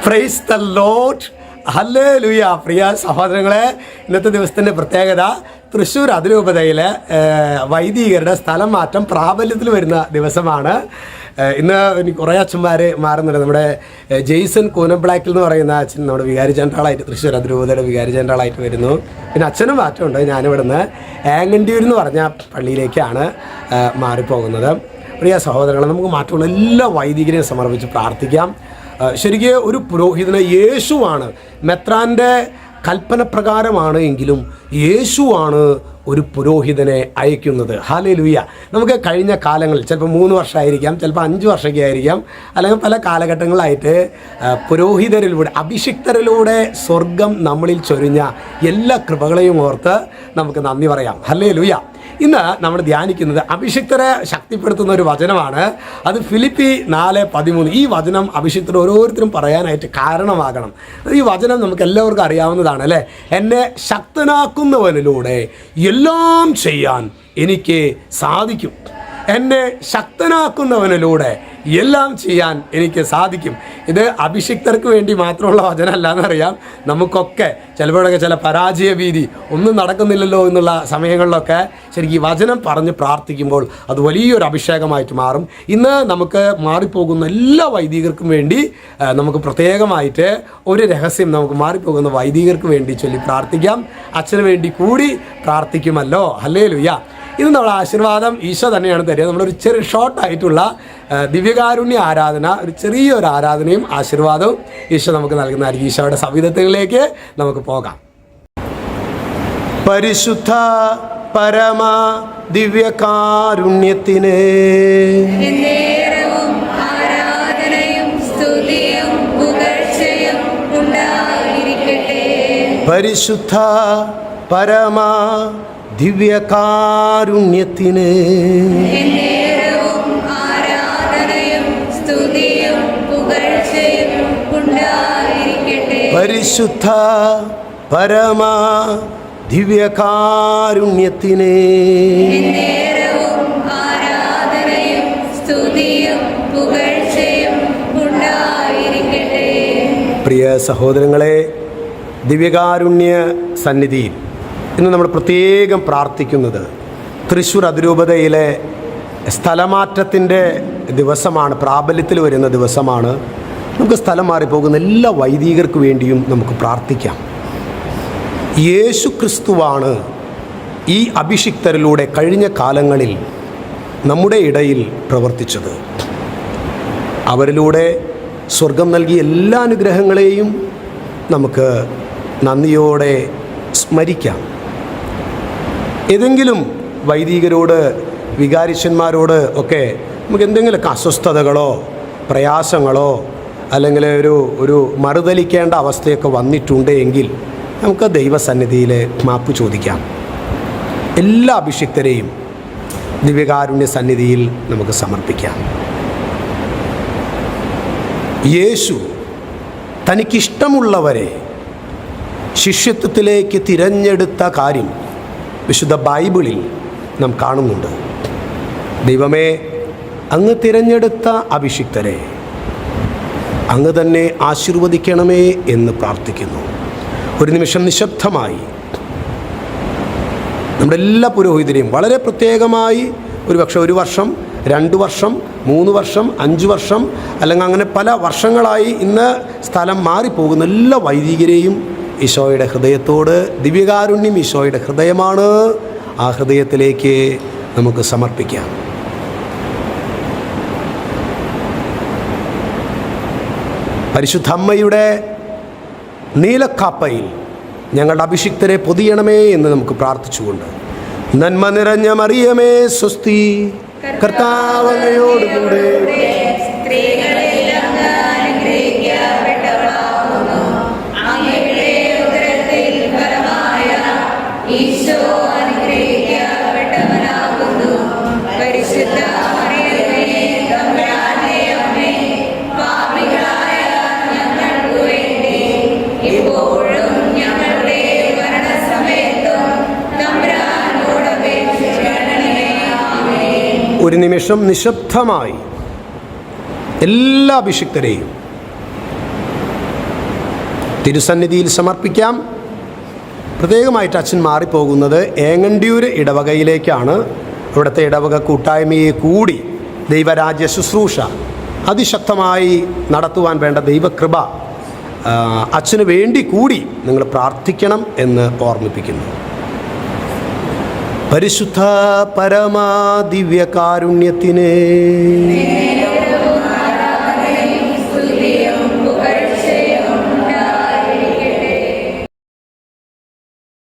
Praise the Lord. Hallelujah. പ്രിയ സഹോദരങ്ങളെ, ഇന്നത്തെ ദിവസത്തിൻ്റെ പ്രത്യേകത തൃശ്ശൂർ അതിരൂപതയിലെ വൈദികരുടെ സ്ഥലം മാറ്റം പ്രാബല്യത്തിൽ വരുന്ന ദിവസമാണ്. ഇന്ന് കുറേ അച്ഛന്മാർ മാറുന്നുണ്ട്. നമ്മുടെ ജെയ്സൺ കൂനബ്ലാക്കിൽ എന്ന് പറയുന്ന അച്ഛൻ നമ്മുടെ വികാരി ജനറലായിട്ട് തൃശ്ശൂർ അതിരൂപതയുടെ വികാരി ജനറലായിട്ട് വരുന്നു. പിന്നെ അച്ഛനും മാറ്റമുണ്ട്. ഞാനിവിടുന്ന് ആങ്ങണ്ടിയൂർ എന്ന് പറഞ്ഞ പള്ളിയിലേക്കാണ് മാറിപ്പോകുന്നത്. പ്രിയ സഹോദരങ്ങളെ, നമുക്ക് മാറ്റമുള്ള എല്ലാ വൈദികരെയും സമർപ്പിച്ച് പ്രാർത്ഥിക്കാം. ശരിക്കും ഒരു പുരോഹിതന് യേശുവാണ്, മെത്രാൻ്റെ കൽപ്പന പ്രകാരമാണ് എങ്കിലും യേശുവാണ് ഒരു പുരോഹിതനെ അയക്കുന്നത്. ഹല്ലേലൂയ. നമുക്ക് കഴിഞ്ഞ കാലങ്ങളിൽ ചിലപ്പോൾ 3 വർഷമായിരിക്കാം, ചിലപ്പോൾ 5 വർഷമൊക്കെ ആയിരിക്കാം, അല്ലെങ്കിൽ പല കാലഘട്ടങ്ങളിലായിട്ട് പുരോഹിതരിലൂടെ, അഭിഷിക്തരിലൂടെ സ്വർഗം നമ്മളിൽ ചൊരിഞ്ഞ എല്ലാ കൃപകളെയും ഓർത്ത് നമുക്ക് നന്ദി പറയാം. ഹല്ലേലൂയ. ഇന്ന് നമ്മൾ ധ്യാനിക്കുന്നത് അഭിഷിക്തരെ ശക്തിപ്പെടുത്തുന്ന ഒരു വചനമാണ്. അത് ഫിലിപ്പി 4:13. ഈ വചനം അഭിഷിക്തർ ഓരോരുത്തരും പറയാനായിട്ട് കാരണമാകണം. ഈ വചനം നമുക്ക് എല്ലാവർക്കും അറിയാവുന്നതാണ് അല്ലേ? എന്നെ ശക്തനാക്കുന്നവനിലൂടെ എല്ലാം ചെയ്യാൻ എനിക്ക് സാധിക്കും. എന്നെ ശക്തനാക്കുന്നവനിലൂടെ എല്ലാം ചെയ്യാൻ എനിക്ക് സാധിക്കും. ഇത് അഭിഷിക്തർക്ക് വേണ്ടി മാത്രമുള്ള വചനമല്ല എന്നറിയാം. നമുക്കൊക്കെ ചിലപ്പോഴൊക്കെ ചില പരാജയ ഭീതി, ഒന്നും നടക്കുന്നില്ലല്ലോ എന്നുള്ള സമയങ്ങളിലൊക്കെ ശരിക്കും ഈ വചനം പറഞ്ഞ് പ്രാർത്ഥിക്കുമ്പോൾ അത് വലിയൊരു അഭിഷേകമായിട്ട് മാറും. ഇന്ന് നമുക്ക് മാറിപ്പോകുന്ന എല്ലാ വൈദികർക്കും വേണ്ടി നമുക്ക് പ്രത്യേകമായിട്ട് ഒരു രഹസ്യം, നമുക്ക് മാറിപ്പോകുന്ന വൈദികർക്ക് വേണ്ടി ചൊല്ലി പ്രാർത്ഥിക്കാം. അച്ഛന് വേണ്ടി കൂടി പ്രാർത്ഥിക്കുമല്ലോ. ഹല്ലേലൂയ. ഇത് നമ്മുടെ ആശീർവാദം ഈശോ തന്നെയാണ് തരിക. നമ്മളൊരു ചെറിയ ഷോർട്ടായിട്ടുള്ള ദിവ്യകാരുണ്യ ആരാധന, ഒരു ചെറിയൊരു ആരാധനയും ആശീർവാദവും ഈശോ നമുക്ക് നൽകുന്നതായിരിക്കും. ഈശോയുടെ സവിധത്തിലേക്ക് നമുക്ക് പോകാം. പരിശുദ്ധ പരമ ദിവ്യകാരുണ്യത്തിന് പരിശുദ്ധ പരമ ദിവ്യകാരുണ്യത്തിന് പരിശുദ്ധ പരമ ദിവ്യകാരുണ്യത്തിന് പ്രിയ സഹോദരങ്ങളെ, ദിവ്യകാരുണ്യ സന്നിധിയിൽ ഇന്ന് നമ്മൾ പ്രത്യേകം പ്രാർത്ഥിക്കുന്നത് തൃശ്ശൂർ അതിരൂപതയിലെ സ്ഥലമാറ്റത്തിൻ്റെ ദിവസമാണ്, പ്രാബല്യത്തിൽ വരുന്ന ദിവസമാണ്. നമുക്ക് സ്ഥലം മാറിപ്പോകുന്ന എല്ലാ വൈദികർക്ക് വേണ്ടിയും നമുക്ക് പ്രാർത്ഥിക്കാം. യേശു ക്രിസ്തുവാണ് ഈ അഭിഷിക്തരിലൂടെ കഴിഞ്ഞ കാലങ്ങളിൽ നമ്മുടെ ഇടയിൽ പ്രവർത്തിച്ചത്. അവരിലൂടെ സ്വർഗം നൽകിയ എല്ലാ അനുഗ്രഹങ്ങളെയും നമുക്ക് നന്ദിയോടെ സ്മരിക്കാം. ഏതെങ്കിലും വൈദികരോട്, വികാരിച്ചന്മാരോട് ഒക്കെ നമുക്ക് എന്തെങ്കിലുമൊക്കെ അസ്വസ്ഥതകളോ പ്രയാസങ്ങളോ അല്ലെങ്കിൽ ഒരു മറുതലിക്കേണ്ട അവസ്ഥയൊക്കെ വന്നിട്ടുണ്ട് എങ്കിൽ നമുക്ക് ദൈവസന്നിധിയിൽ മാപ്പ് ചോദിക്കാം. എല്ലാ അഭിഷിക്തരെയും ദിവ്യകാരുണ്യ സന്നിധിയിൽ നമുക്ക് സമർപ്പിക്കാം. യേശു തനിക്കിഷ്ടമുള്ളവരെ ശിഷ്യത്വത്തിലേക്ക് തിരഞ്ഞെടുത്ത കാര്യം വിശുദ്ധ ബൈബിളിൽ നാം കാണുന്നുണ്ട്. ദൈവമേ, അങ്ങ് തിരഞ്ഞെടുത്ത അഭിഷിക്തരെ അങ്ങ് തന്നെ ആശീർവദിക്കണമേ എന്ന് പ്രാർത്ഥിക്കുന്നു. ഒരു നിമിഷം നിശബ്ദമായി നമ്മുടെ എല്ലാ പുരോഹിതരെയും വളരെ പ്രത്യേകമായി, ഒരുപക്ഷെ 1 വർഷം, 2 വർഷം, 3 വർഷം, 5 വർഷം, അല്ലെങ്കിൽ അങ്ങനെ പല വർഷങ്ങളായി ഇന്ന് സ്ഥലം മാറിപ്പോകുന്ന എല്ലാ വൈദികരെയും ഈശോയുടെ ഹൃദയത്തോട്, ദിവ്യകാരുണ്യം ഈശോയുടെ ഹൃദയമാണ്, ആ ഹൃദയത്തിലേക്ക് നമുക്ക് സമർപ്പിക്കാം. പരിശുദ്ധ അമ്മയുടെ നീലക്കാപ്പയിൽ ഞങ്ങളുടെ അഭിഷിക്തരെ പൊതിയണമേ എന്ന് നമുക്ക് പ്രാർത്ഥിച്ചുകൊണ്ട്, നന്മ നിറഞ്ഞ മറിയമേ സ്വസ്തി, കർത്താവ് അങ്ങയോടുകൂടെ ഒരു നിമിഷം നിശബ്ദമായി എല്ലാ അഭിഷിക്തരെയും തിരുസന്നിധിയിൽ സമർപ്പിക്കാം. പ്രത്യേകമായിട്ട് അച്ഛൻ മാറിപ്പോകുന്നത് ഏങ്ങണ്ടിയൂർ ഇടവകയിലേക്കാണ്. അവിടുത്തെ ഇടവക കൂട്ടായ്മയെ കൂടി ദൈവരാജ്യ ശുശ്രൂഷ അതിശക്തമായി നടത്തുവാൻ വേണ്ട ദൈവകൃപ അച്ഛന് വേണ്ടി കൂടി നിങ്ങൾ പ്രാർത്ഥിക്കണം എന്ന് ഓർമ്മിപ്പിക്കുന്നു. പരിശുദ്ധ പരമാ ദിവ്യകാരുണ്യത്തിന്